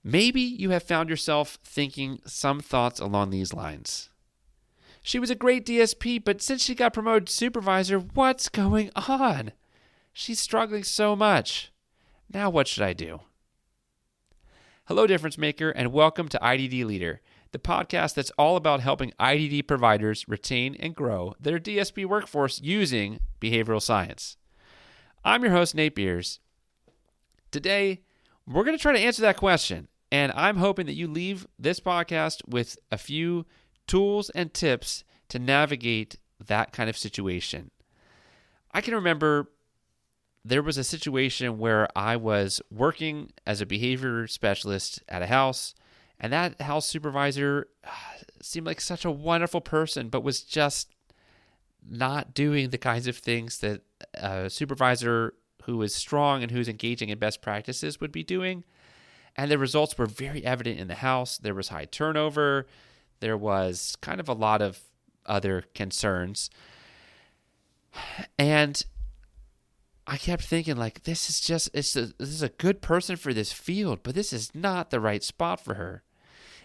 Maybe you have found yourself thinking some thoughts along these lines. She was a great DSP, but since she got promoted to supervisor, what's going on? She's struggling so much. Now what should I do? Hello, Difference Maker, and welcome to IDD Leader, the podcast that's all about helping IDD providers retain and grow their DSP workforce using behavioral science. I'm your host, Nate Beers. Today, we're going to try to answer that question, and I'm hoping that you leave this podcast with a few tools and tips to navigate that kind of situation. I can remember there was a situation where I was working as a behavior specialist at a house, and that house supervisor seemed like such a wonderful person, but was just not doing the kinds of things that a supervisor who is strong and who's engaging in best practices would be doing. And the results were very evident in the house. There was high turnover. There was kind of a lot of other concerns. And I kept thinking, like, this is a good person for this field, but this is not the right spot for her.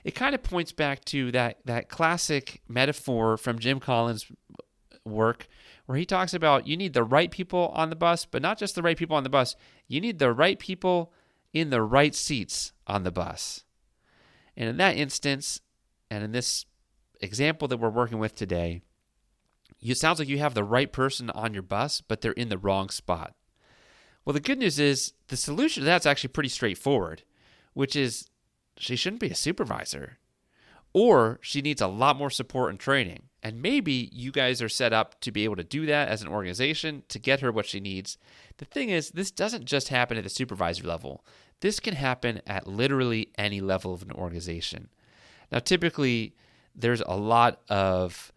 It kind of points back to that classic metaphor from Jim Collins' work where he talks about you need the right people on the bus, but not just the right people on the bus. You need the right people in the right seats on the bus. And in that instance, and in this example that we're working with today, it sounds like you have the right person on your bus, but they're in the wrong spot. Well, the good news is the solution to that's actually pretty straightforward, which is she shouldn't be a supervisor, or she needs a lot more support and training. And maybe you guys are set up to be able to do that as an organization to get her what she needs. The thing is, this doesn't just happen at the supervisor level. This can happen at literally any level of an organization. Now, typically, there's a lot of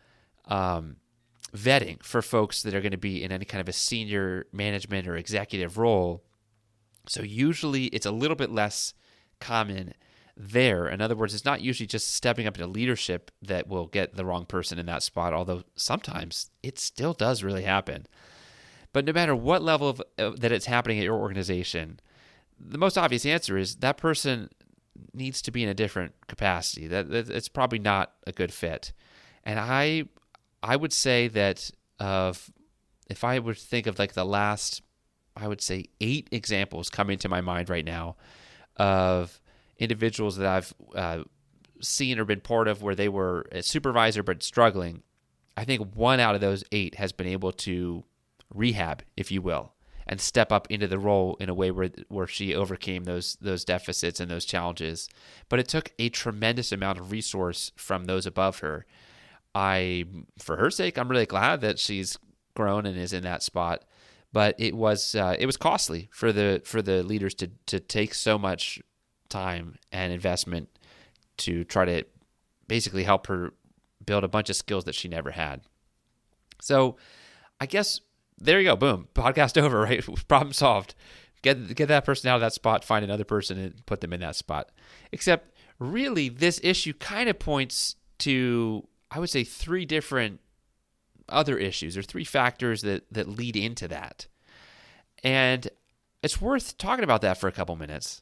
vetting for folks that are going to be in any kind of a senior management or executive role. So usually it's a little bit less common there. In other words, it's not usually just stepping up into leadership that will get the wrong person in that spot, although sometimes it still does really happen. But no matter what level that it's happening at your organization, the most obvious answer is that person needs to be in a different capacity. That it's probably not a good fit. And I would say that if I would think of like the last, I would say 8 examples coming to my mind right now of individuals that I've seen or been part of where they were a supervisor but struggling, I think 1 out of those 8 has been able to rehab, if you will, and step up into the role in a way where she overcame those deficits and those challenges. But it took a tremendous amount of resource from those above her. For her sake, I'm really glad that she's grown and is in that spot. But it was costly for the leaders to take so much time and investment to try to basically help her build a bunch of skills that she never had. So I guess there you go. Boom. Podcast over, right? Problem solved. Get that person out of that spot, find another person and put them in that spot. Except really this issue kind of points to, I would say, 3 different other issues or 3 factors that lead into that. And it's worth talking about that for a couple minutes.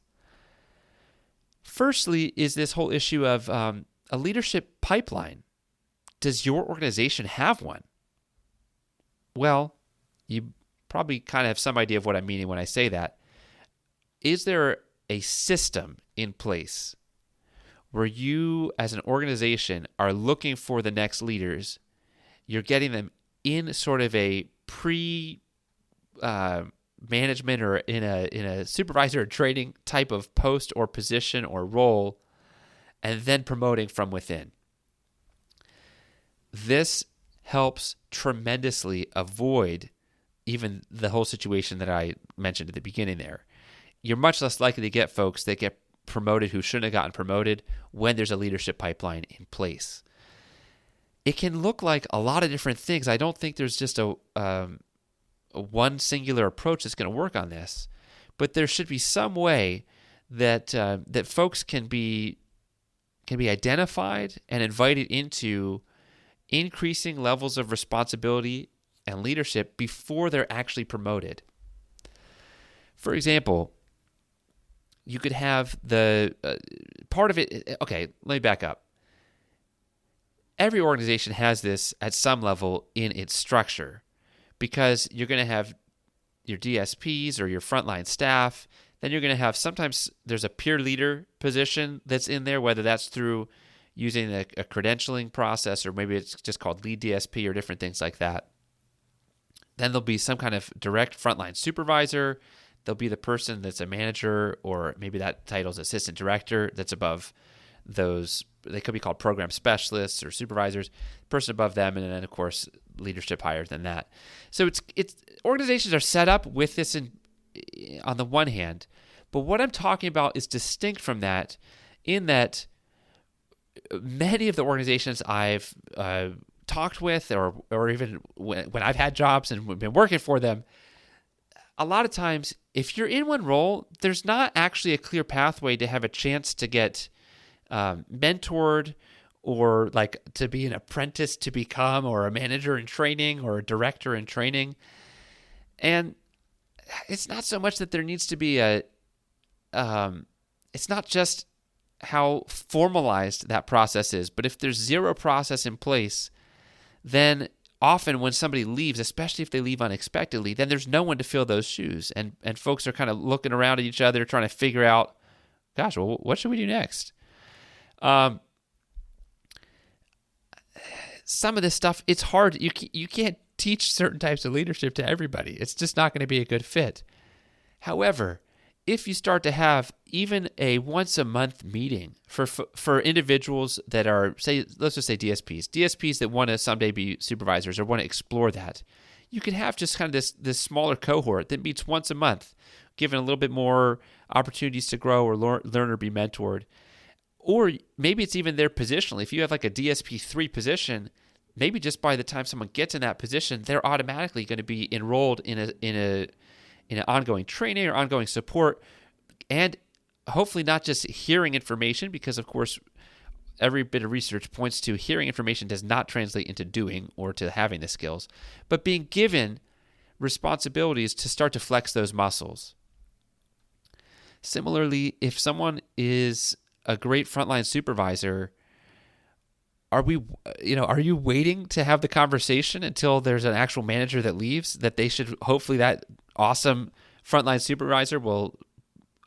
Firstly is this whole issue of a leadership pipeline. Does your organization have one? Well, you probably kind of have some idea of what I'm meaning when I say that. Is there a system in place where you as an organization are looking for the next leaders? You're getting them in sort of a management or in a supervisor or training type of post or position or role, and then promoting from within. This helps tremendously avoid even the whole situation that I mentioned at the beginning there. You're much less likely to get folks that get promoted who shouldn't have gotten promoted when there's a leadership pipeline in place. It can look like a lot of different things. I don't think there's just a one singular approach that's going to work on this, but there should be some way that that folks can be identified and invited into increasing levels of responsibility and leadership before they're actually promoted. For example, You could have the part of it. Okay, let me back up. Every organization has this at some level in its structure, because you're going to have your DSPs or your frontline staff. Then you're going to have, sometimes there's a peer leader position that's in there, whether that's through using a credentialing process, or maybe it's just called lead DSP or different things like that. Then there'll be some kind of direct frontline supervisor. There'll be the person that's a manager, or maybe that title's assistant director that's above those. They could be called program specialists or supervisors, person above them, and then, of course, leadership higher than that. So it's organizations are set up with this on the one hand, but what I'm talking about is distinct from that, in that many of the organizations I've talked with, or even when I've had jobs and been working for them, a lot of times, if you're in one role, there's not actually a clear pathway to have a chance to get mentored, or like to be an apprentice to become, or a manager in training, or a director in training. And it's not so much that there needs to be it's not just how formalized that process is, but if there's zero process in place, then often when somebody leaves, especially if they leave unexpectedly, then there's no one to fill those shoes. And folks are kind of looking around at each other, trying to figure out, gosh, well, what should we do next? Some of this stuff, it's hard. You can't teach certain types of leadership to everybody. It's just not going to be a good fit. However, if you start to have even a once a month meeting for individuals that are, say, let's just say DSPs that want to someday be supervisors or want to explore that, you can have just kind of this smaller cohort that meets once a month, given a little bit more opportunities to grow or learn or be mentored. Or maybe it's even there positionally. If you have like a DSP 3 position, maybe just by the time someone gets in that position, they're automatically going to be enrolled in an ongoing training or ongoing support, and hopefully not just hearing information, because of course every bit of research points to hearing information does not translate into doing or to having the skills, but being given responsibilities to start to flex those muscles. Similarly, if someone is a great frontline supervisor, are you waiting to have the conversation until there's an actual manager that leaves, that they should, hopefully that awesome frontline supervisor will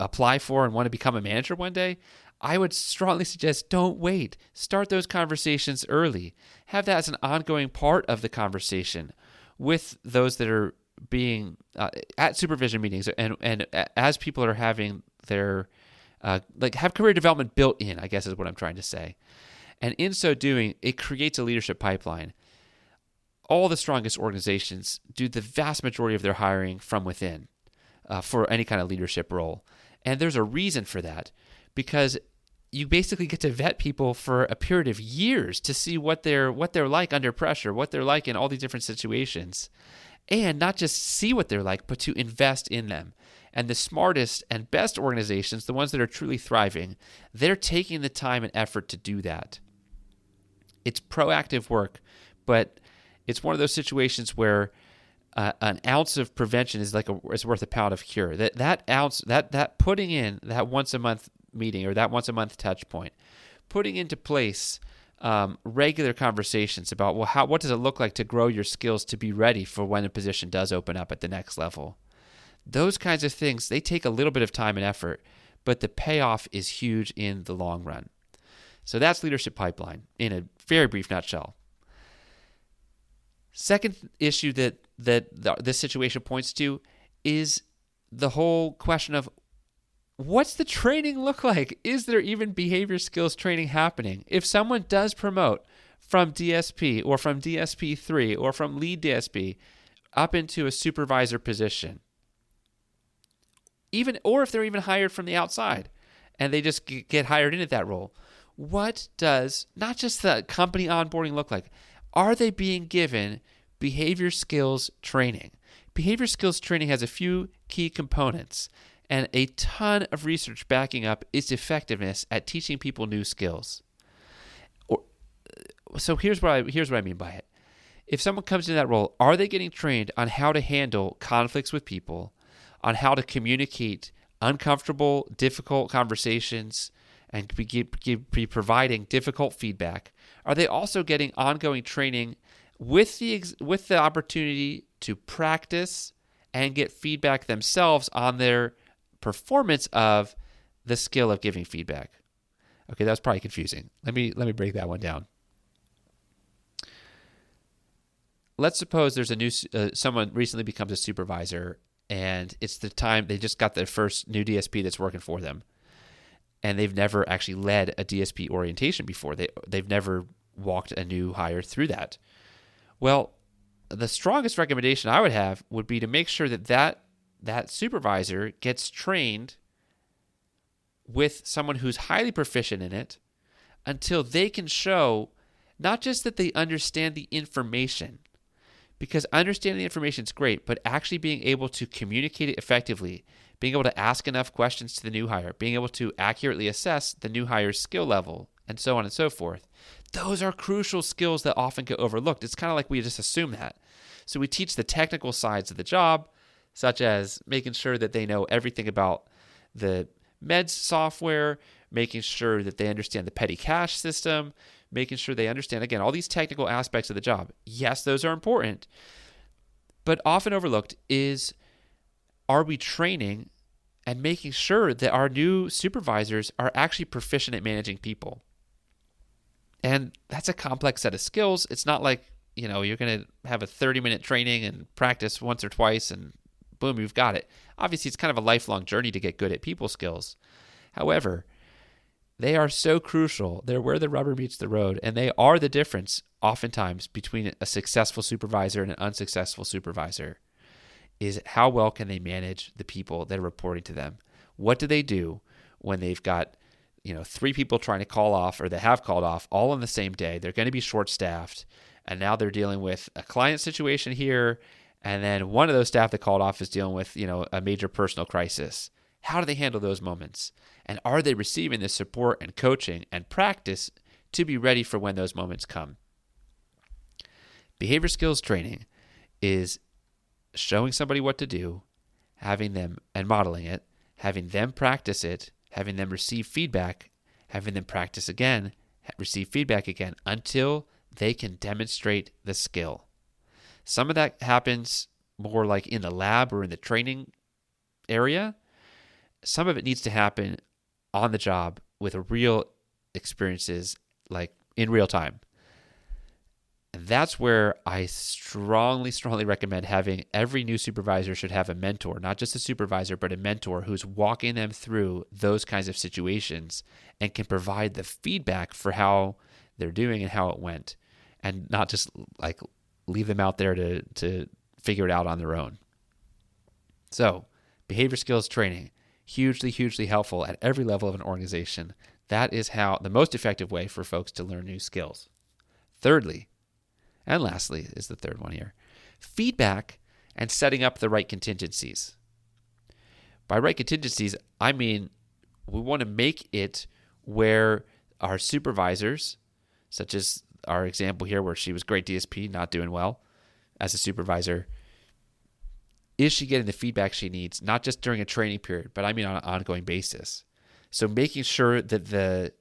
apply for and want to become a manager one day? I would strongly suggest don't wait. Start those conversations early. Have that as an ongoing part of the conversation with those that are being at supervision meetings, and as people are having their have career development built in, I guess is what I'm trying to say. And in so doing, it creates a leadership pipeline. All the strongest organizations do the vast majority of their hiring from within for any kind of leadership role. And there's a reason for that, because you basically get to vet people for a period of years to see what they're like under pressure, what they're like in all these different situations. And not just see what they're like, but to invest in them. And the smartest and best organizations, the ones that are truly thriving, they're taking the time and effort to do that. It's proactive work, but it's one of those situations where an ounce of prevention is worth a pound of cure. That putting in that once a month meeting or that once a month touch point, putting into place regular conversations about, well, what does it look like to grow your skills to be ready for when a position does open up at the next level? Those kinds of things, they take a little bit of time and effort, but the payoff is huge in the long run. So that's leadership pipeline in a very brief nutshell. Second issue that this situation points to is the whole question of, what's the training look like? Is there even behavior skills training happening? If someone does promote from DSP or from DSP 3 or from lead DSP up into a supervisor position, or if they're even hired from the outside and they just get hired into that role, what does not just the company onboarding look like? Are they being given behavior skills training? Behavior skills training has a few key components and a ton of research backing up its effectiveness at teaching people new skills. So here's what I mean by it. If someone comes into that role, are they getting trained on how to handle conflicts with people, on how to communicate uncomfortable, difficult conversations and be providing difficult feedback? Are they also getting ongoing training with the opportunity to practice and get feedback themselves on their performance of the skill of giving feedback? Okay, that was probably confusing. Let me break that one down. Let's suppose there's a new someone recently becomes a supervisor, and it's the time they just got their first new DSP that's working for them, and they've never actually led a DSP orientation before. They've never walked a new hire through that. Well, the strongest recommendation I would have would be to make sure that supervisor gets trained with someone who's highly proficient in it until they can show not just that they understand the information, because understanding the information is great, but actually being able to communicate it effectively, being able to ask enough questions to the new hire, being able to accurately assess the new hire's skill level, and so on and so forth. Those are crucial skills that often get overlooked. It's kind of like we just assume that. So we teach the technical sides of the job, such as making sure that they know everything about the meds software, making sure that they understand the petty cash system, making sure they understand, again, all these technical aspects of the job. Yes, those are important. But often overlooked is, are we training and making sure that our new supervisors are actually proficient at managing people? And that's a complex set of skills. It's not like, you're going to have a 30-minute training and practice once or twice and boom, you've got it. Obviously, it's kind of a lifelong journey to get good at people skills. However, they are so crucial. They're where the rubber meets the road, and they are the difference oftentimes between a successful supervisor and an unsuccessful supervisor, is how well can they manage the people that are reporting to them? What do they do when they've got 3 people trying to call off, or they have called off all on the same day? They're going to be short-staffed, and now they're dealing with a client situation here, and then one of those staff that called off is dealing with a major personal crisis. How do they handle those moments? And are they receiving the support and coaching and practice to be ready for when those moments come? Behavior skills training is showing somebody what to do, having them and modeling it, having them practice it, having them receive feedback, having them practice again, receive feedback again, until they can demonstrate the skill. Some of that happens more like in the lab or in the training area. Some of it needs to happen on the job with real experiences, like in real time. And that's where I strongly recommend having every new supervisor should have a mentor, not just a supervisor, but a mentor who's walking them through those kinds of situations and can provide the feedback for how they're doing and how it went, and not just like leave them out there to figure it out on their own. So, behavior skills training, hugely helpful at every level of an organization. That is how the most effective way for folks to learn new skills. Thirdly, and lastly is the third one here, feedback and setting up the right contingencies. By right contingencies, I mean we want to make it where our supervisors, such as our example here where she was great DSP, not doing well as a supervisor, is she getting the feedback she needs, not just during a training period, but I mean on an ongoing basis? So making sure that the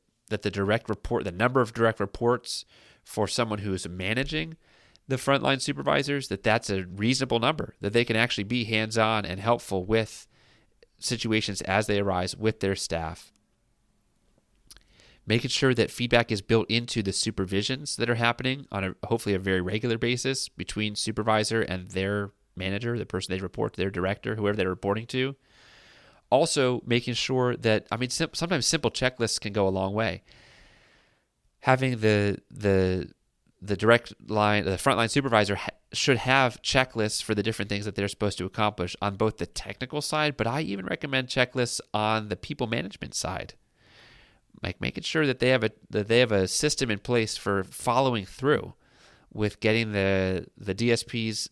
direct report, the number of direct reports for someone who is managing the frontline supervisors, that's a reasonable number, that they can actually be hands-on and helpful with situations as they arise with their staff. Making sure that feedback is built into the supervisions that are happening on hopefully a very regular basis between supervisor and their manager, the person they report to, their director, whoever they're reporting to. Also, making sure that, sometimes simple checklists can go a long way. Having the direct line, the frontline supervisor should have checklists for the different things that they're supposed to accomplish on both the technical side, but I even recommend checklists on the people management side. Like making sure that they have a system in place for following through with getting the DSPs,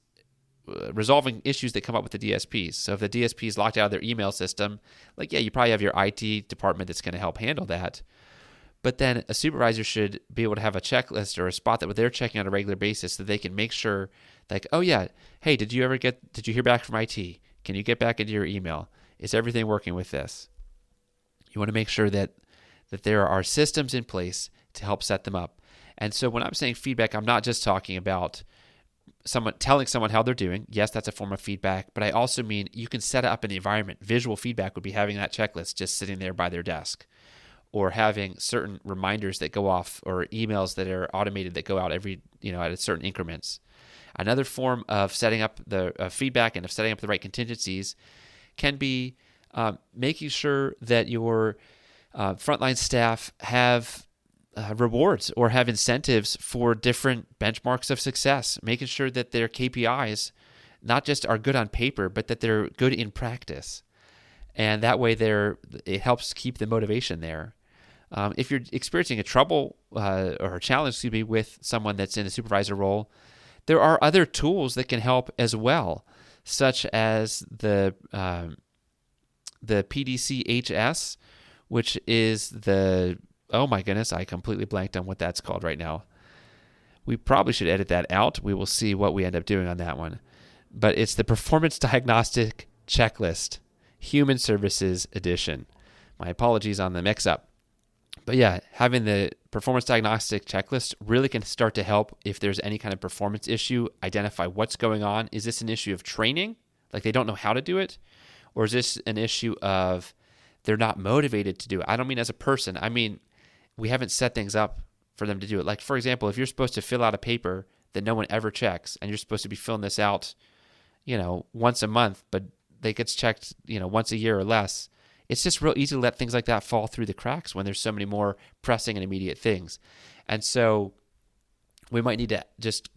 resolving issues that come up with the DSPs. So if the DSP is locked out of their email system, you probably have your IT department that's going to help handle that. But then a supervisor should be able to have a checklist or a spot that they're checking on a regular basis so they can make sure, hey, did you hear back from IT? Can you get back into your email? Is everything working with this? You want to make sure that there are systems in place to help set them up. And so when I'm saying feedback, I'm not just talking about telling someone how they're doing. Yes, that's a form of feedback, but I also mean you can set it up in the environment. Visual feedback would be having that checklist just sitting there by their desk, or having certain reminders that go off, or emails that are automated that go out every, at certain increments. Another form of setting up the feedback and of setting up the right contingencies can be making sure that your frontline staff have rewards or have incentives for different benchmarks of success, making sure that their KPIs not just are good on paper, but that they're good in practice. And that way it helps keep the motivation there. If you're experiencing a trouble or a challenge, with someone that's in a supervisor role, there are other tools that can help as well, such as the PDCHS, which is oh my goodness, I completely blanked on what that's called right now. We probably should edit that out. We will see what we end up doing on that one. But it's the Performance Diagnostic Checklist, Human Services Edition. My apologies on the mix-up. But yeah, having the Performance Diagnostic Checklist really can start to help if there's any kind of performance issue, identify what's going on. Is this an issue of training, like they don't know how to do it? Or is this an issue of they're not motivated to do it? I don't mean as a person. I mean, we haven't set things up for them to do it. Like, for example, if you're supposed to fill out a paper that no one ever checks, and you're supposed to be filling this out, once a month, but they gets checked, once a year or less, it's just real easy to let things like that fall through the cracks when there's so many more pressing and immediate things. And so we might need to just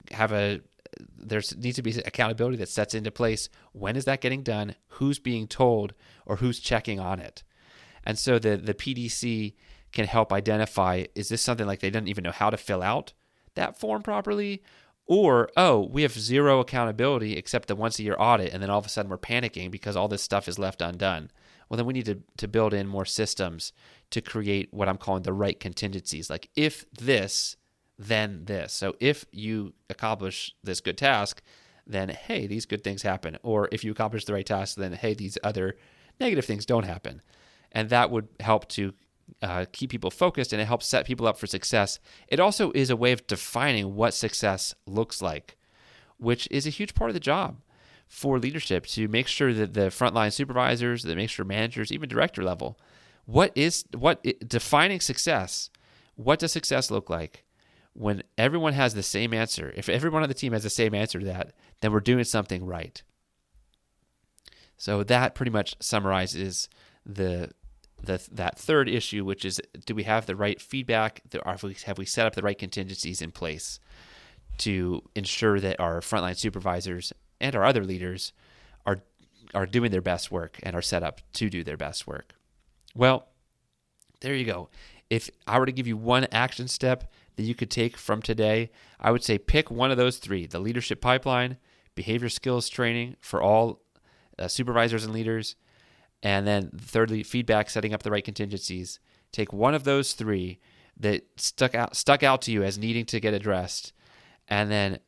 there needs to be accountability that sets into place. When is that getting done? Who's being told, or who's checking on it? And so the PDC can help identify, is this something like they didn't even know how to fill out that form properly? Or, we have zero accountability except the once a year audit, and then all of a sudden we're panicking because all this stuff is left undone. Well, then we need to build in more systems to create what I'm calling the right contingencies. Like, if this, then this. So if you accomplish this good task, then, hey, these good things happen. Or if you accomplish the right task, then, hey, these other negative things don't happen. And that would help to keep people focused, and it helps set people up for success. It also is a way of defining what success looks like, which is a huge part of the job for leadership, to make sure that the frontline supervisors, that make sure managers, even director level, defining success. What does success look like? When everyone has the same answer, if everyone on the team has the same answer to that, then we're doing something right. So that pretty much summarizes that third issue, which is, do we have the right feedback? Have we set up the right contingencies in place to ensure that our frontline supervisors and our other leaders are doing their best work and are set up to do their best work? Well, there you go. If I were to give you one action step that you could take from today, I would say pick one of those three: the leadership pipeline, behavior skills training for all supervisors and leaders, and then thirdly, feedback, setting up the right contingencies. Take one of those three that stuck out to you as needing to get addressed, and then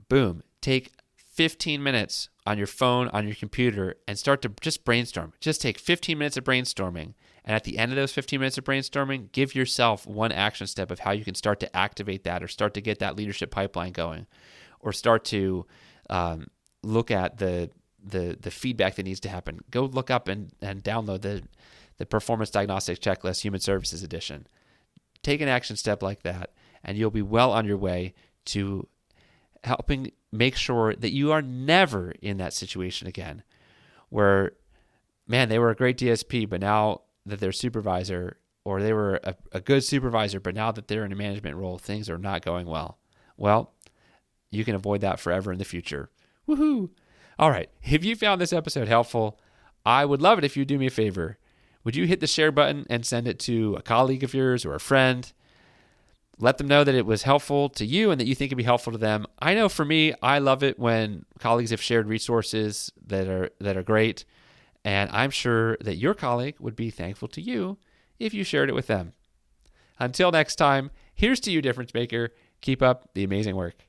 boom, take 15 minutes on your phone, on your computer, and start to just brainstorm. Just take 15 minutes of brainstorming. And at the end of those 15 minutes of brainstorming, give yourself one action step of how you can start to activate that, or start to get that leadership pipeline going, or start to look at the feedback that needs to happen. Go look up and download the Performance Diagnostic Checklist Human Services Edition. Take an action step like that, and you'll be well on your way to helping make sure that you are never in that situation again where, man, they were a great DSP, but now that they're supervisor, or they were a good supervisor, but now that they're in a management role, things are not going well. Well, you can avoid that forever in the future. Woohoo! All right. If you found this episode helpful, I would love it if you do me a favor. Would you hit the share button and send it to a colleague of yours or a friend? Let them know that it was helpful to you and that you think it'd be helpful to them. I know for me, I love it when colleagues have shared resources that are great, and I'm sure that your colleague would be thankful to you if you shared it with them. Until next time, here's to you, difference maker. Keep up the amazing work.